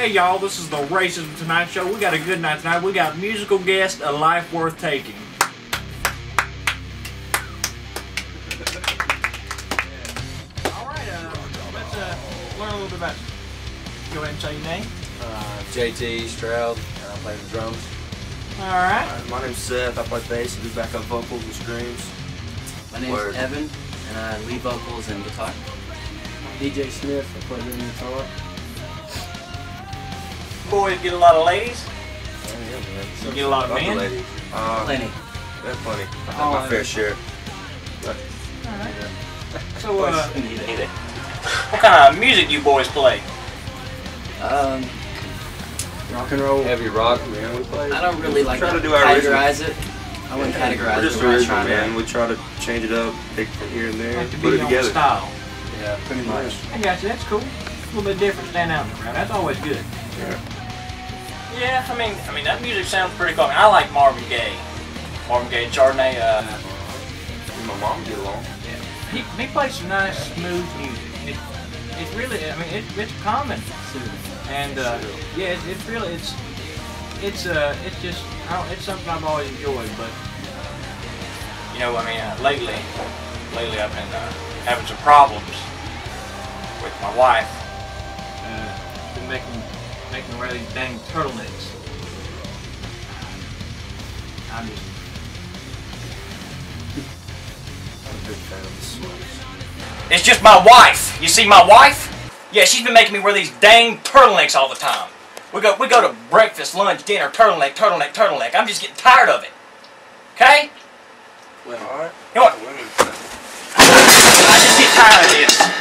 Hey y'all, this is the Racism Tonight Show. We got a good night tonight. We got musical guest, A Life Worth Taking. Alright, let's learn a little bit about you. Go ahead and say your name. JT Stroud, and I play the drums. Alright. My name's Seth, I play bass and do backup vocals and screams. My name's Evan, and I lead vocals and guitar. DJ Smith, I play rhythm guitar. Boys get a lot of ladies. Oh, yeah, man. You get a lot of Love the men? ladies. Plenty. Yeah, plenty. I have my fair share. But, Alright. yeah. So, what kind of music you boys play? Rock and roll. Heavy rock. Man, we play. I don't really like to try to do our categorize it. I wouldn't categorize We're just it. original, man. We try to change it up, pick from here and there, Like to put be it on together. style. Yeah, pretty much. I got you, that's cool. A little bit different, stand out in the crowd. That's always good. Yeah. Yeah, I mean that music sounds pretty cool. I mean, I like Marvin Gaye. Marvin Gaye, Chardonnay. Me and my mom get along. Yeah. He plays some nice, smooth music. It's really, I mean, it's common, and yeah, it's really, it's just, it's something I've always enjoyed. But you know, I mean, lately I've been having some problems with my wife. Been making her wear these dang turtlenecks. I'm just. I'm a big fan of the sweaters. It's just my wife. You see my wife? Yeah, she's been making me wear these dang turtlenecks all the time. We go to breakfast, lunch, dinner, turtleneck. I'm just getting tired of it. Okay? Well, alright. You know what? I just get tired of this.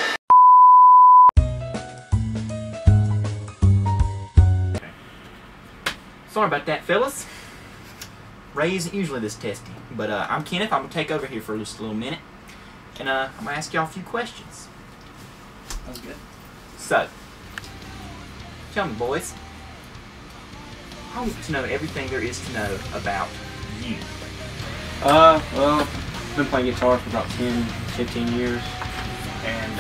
Sorry about that, fellas. Ray isn't usually this testy, but I'm Kenneth. I'm gonna take over here for just a little minute, and I'm gonna ask y'all a few questions. That's good. So, tell me, boys. I want to know everything there is to know about you. Well, I've been playing guitar for about 10, 15 years, and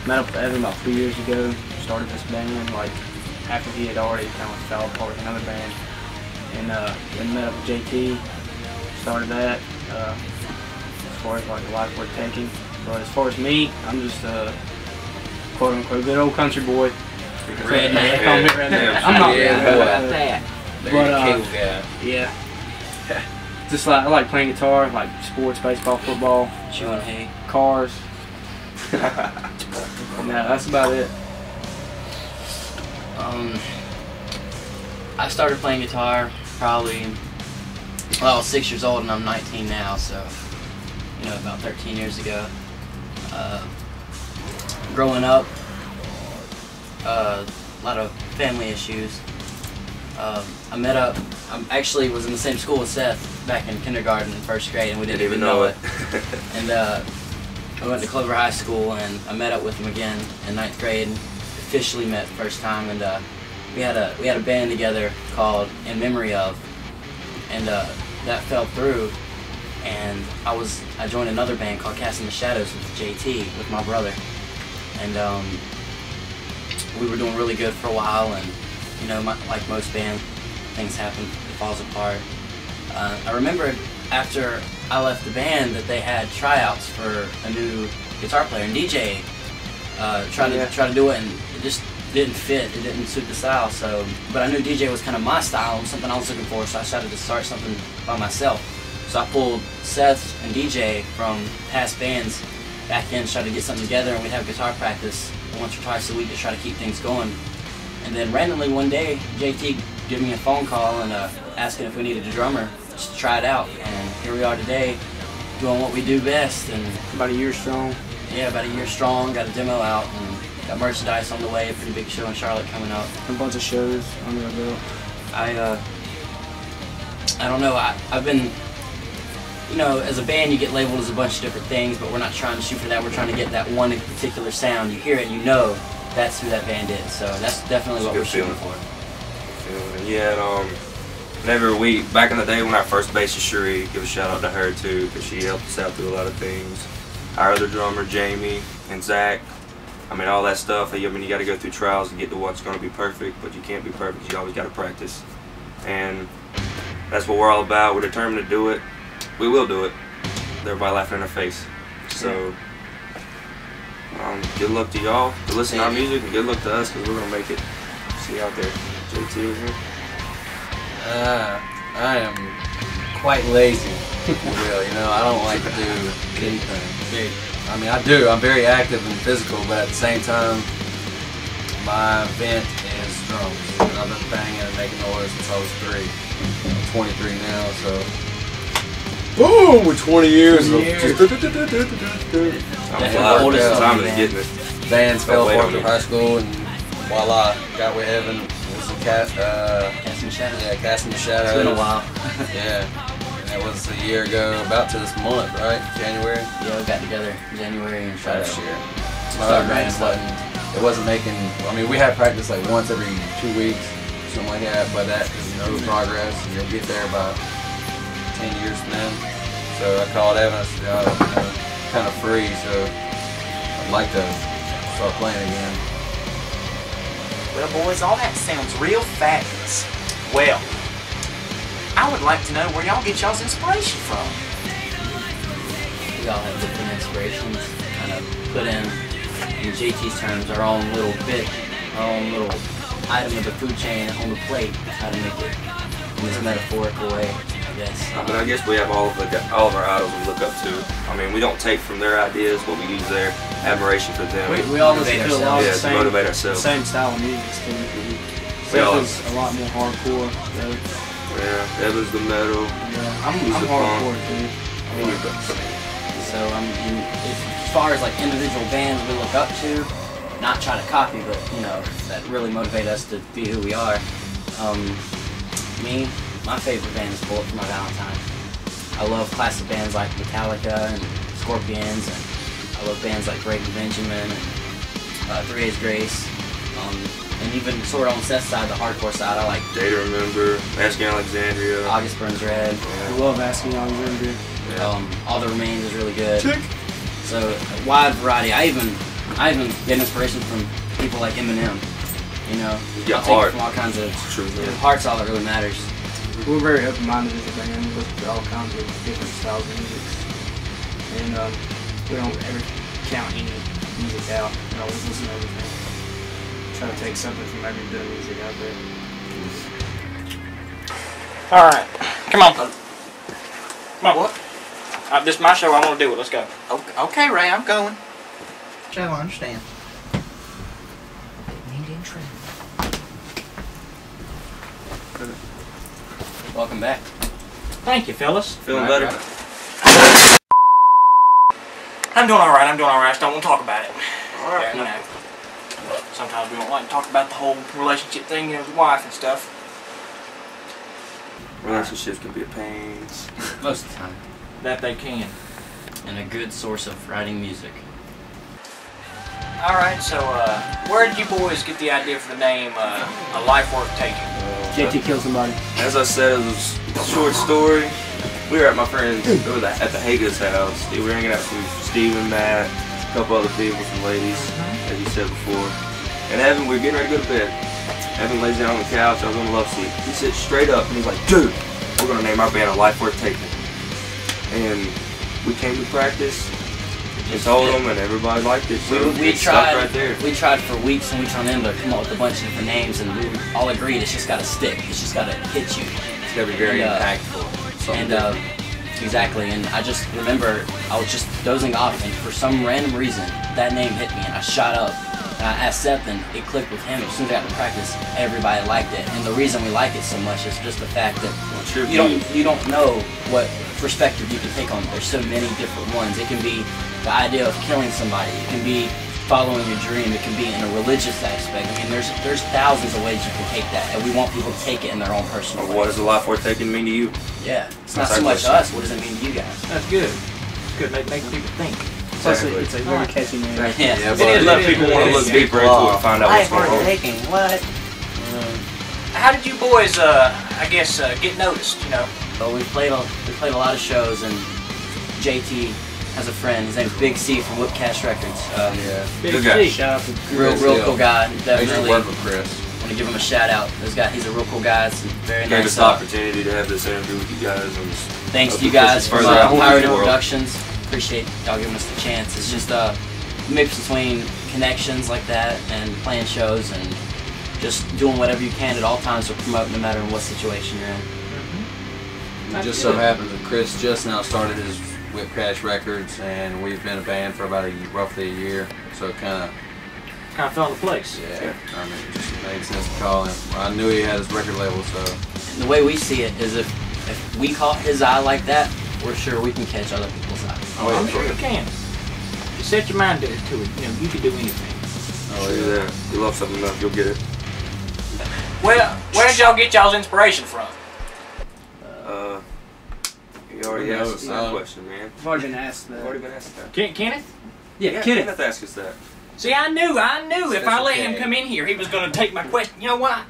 met up with Evan about 3 years ago. Started this band like after he had already kind of fell apart with another band, and then met up with JT. Started that. As far as like a life worth taking, but as far as me, I'm just a quote unquote good old country boy. Redneck. I'm not about that. But yeah. Just like I like playing guitar, like sports, baseball, football, Chewing hay. cars. And that's about it. I started playing guitar probably, well, I was 6 years old and I'm 19 now, so, you know, about 13 years ago. Growing up, a lot of family issues. I actually was in the same school with Seth back in kindergarten and first grade, and we didn't even know it. And I went to Clover High School, and I met up with him again in 9th grade, and officially met the first time, and we had a band together called In Memory Of, and that fell through, and I joined another band called Casting the Shadows with JT, with my brother, and we were doing really good for a while, and you know, like most bands, things happen, it falls apart. I remember after I left the band that they had tryouts for a new guitar player, and DJ tried to do it, and it just didn't fit, it didn't suit the style, so, but I knew DJ was kind of my style, something I was looking for, so I decided to start something by myself. So I pulled Seth and DJ from past bands back in, tried to get something together, and we'd have guitar practice once or twice a week to try to keep things going. And then randomly one day, JT gave me a phone call and asking if we needed a drummer just to try it out. And here we are today, doing what we do best. And About a year strong. yeah, about a year strong, got a demo out, and got merchandise on the way, a pretty big show in Charlotte coming up. A bunch of shows under our belt. I don't know, I've been, you know, as a band you get labeled as a bunch of different things, but we're not trying to shoot for that, we're trying to get that one particular sound. You hear it, you know that's who that band is, so that's definitely what we're shooting for. Yeah, and whenever back in the day when our first bassist Cherie, give a shout out to her too, because she helped us out through a lot of things. Our other drummer Jamie and Zach, I mean, all that stuff. I mean, you got to go through trials to get to what's going to be perfect, but you can't be perfect. You always got to practice, and that's what we're all about. We're determined to do it. We will do it. Everybody laughing in our face. So, good luck to y'all to listen to our music, and good luck to us because we're gonna make it. See you out there. JT is here. I am quite lazy. You know, I don't like to do anything. I mean, I do. I'm very active and physical, but at the same time, my vent is drums. And I've been banging and making noise since I was 3. I'm 23 now, so boom! With 20 years of just time is getting it. Bands fell apart through high school, and voila, got with Evan. It was some Casting Shadow. Yeah, Casting Shadow. It's been a while. Yeah. That was a year ago, about to this month, right? January? Yeah, we got together in January and tried Last year. to It wasn't making, I mean, we had practice like once every 2 weeks, something like that, but that is no progress, and you'll get there about 10 years from then. So I called Evan, I said, oh, you know, kind of free, so I'd like to start playing again. Well, boys, all that sounds real fabulous. Well, I would like to know where y'all get y'all's inspiration from. We all have different inspirations, kind of put in JT's terms, our own little bit, our own little item of the food chain on the plate, how to make it in this metaphorical way, I guess. But I guess we have all of our idols we look up to. I mean, we don't take from their ideas, but we use their admiration for them. We all listen to a lot of the to motivate ourselves. same style of music too. Seth is a lot more hardcore. Yeah, Evan's the metal. Yeah, I'm hardcore too. So as far as like individual bands we look up to, not try to copy, but you know, that really motivate us to be who we are. My favorite band is Bullet for My Valentine. I love classic bands like Metallica and Scorpions, and I love bands like Breaking Benjamin and 3 Days Grace. And even sort of on Seth's side, the hardcore side, I like Day to Remember, Asking Alexandria, August Burns Red. I love Asking Alexandria. All the Remains is really good. So a wide variety. I even get inspiration from people like Eminem. You know, you got I'll heart. take from all kinds of. True. Heart's all that really matters. We're very open-minded as a band. We listen to all kinds of different styles of music, and we don't ever count any music out. We always listen to everything. Try to take something from every bit of music out there. All right, come on. Come on. What? This is my show. I want to do it. Let's go. Okay, Ray, I'm going. Joe, I understand. Indian trend. Welcome back. Thank you, fellas. Feeling better? I'm doing all right. I just don't want to talk about it. All right. You know, sometimes we don't like to talk about the whole relationship thing, you know, with the wife and stuff. Relationships can be a pain. Most of the time. That they can. And a good source of writing music. All right, so where did you boys get the idea for the name A Life Worth Taking? JT killed somebody. As I said, it was a short story. We were at my friend's, at the Haga's house. We were hanging out with Steven, Matt, a couple other people, some ladies, as you said before. And Evan, we were getting ready to go to bed. Evan lays down on the couch, I was on the love seat. He sits straight up and he's like, dude, we're gonna name our band A Life Worth Taking. And we came to practice and told them, and everybody liked it. So we tried right there. We tried for weeks and weeks on end to come up with a bunch of different names, and we all agreed it's just gotta stick. It's just gotta hit you. It's gotta be very impactful. And exactly, and I just remember I was just dozing off, and for some random reason that name hit me, and I shot up. And I asked Seth, and it clicked with him. As soon as I got to practice, everybody liked it. And the reason we like it so much is just the fact that you don't know what perspective you can take on it. There's so many different ones. It can be the idea of killing somebody. It can be following your dream. It can be in a religious aspect. I mean, there's thousands of ways you can take that, and we want people to take it in their own personal way. What does A Life Worth Taking mean to you? Yeah, it's not so much us. What does it mean to you guys? That's good. It's good. Make people think. Plus, it's a very catchy name. Yeah, A lot of people want to look deeper into it and find out what's going on. Taking what? How did you boys, I guess, get noticed? You know. But we played a lot of shows, and JT has a friend. His name's Big C from Whipcash Records. Yeah. Big Good guy. C. Shout out to Real cool guy. I used to Definitely work want with Chris. to give him a shout out. He's a real cool guy. It's very Gave nice. us the opportunity to have this interview with you guys. And just Thanks to hope you it pushes guys from further out into the Pirated world. Productions. Appreciate y'all giving us the chance. It's just a mix between connections like that and playing shows and just doing whatever you can at all times to promote, no matter what situation you're in. It just so happens that Chris just now started his Whipcash Records, and we've been a band for about roughly a year. So it kind of fell into place. Yeah, I mean, it just made sense to call him. I knew he had his record label, so. And the way we see it is if we caught his eye like that, we're sure we can catch other people's eyes. Oh, yeah. I'm sure you can. You set your mind to it, you know, you can do anything. Oh, Do that. You love something enough, you'll get it. Well, where did y'all get y'all's inspiration from? You already asked us that question, man. I've already been asked that. You've already been asked that. Kenneth? Yeah, Kenneth asked us that. See, I knew if I let him okay. come in here, he was going to take my question. You know what?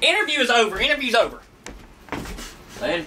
Interview is over. Interview's over. Later.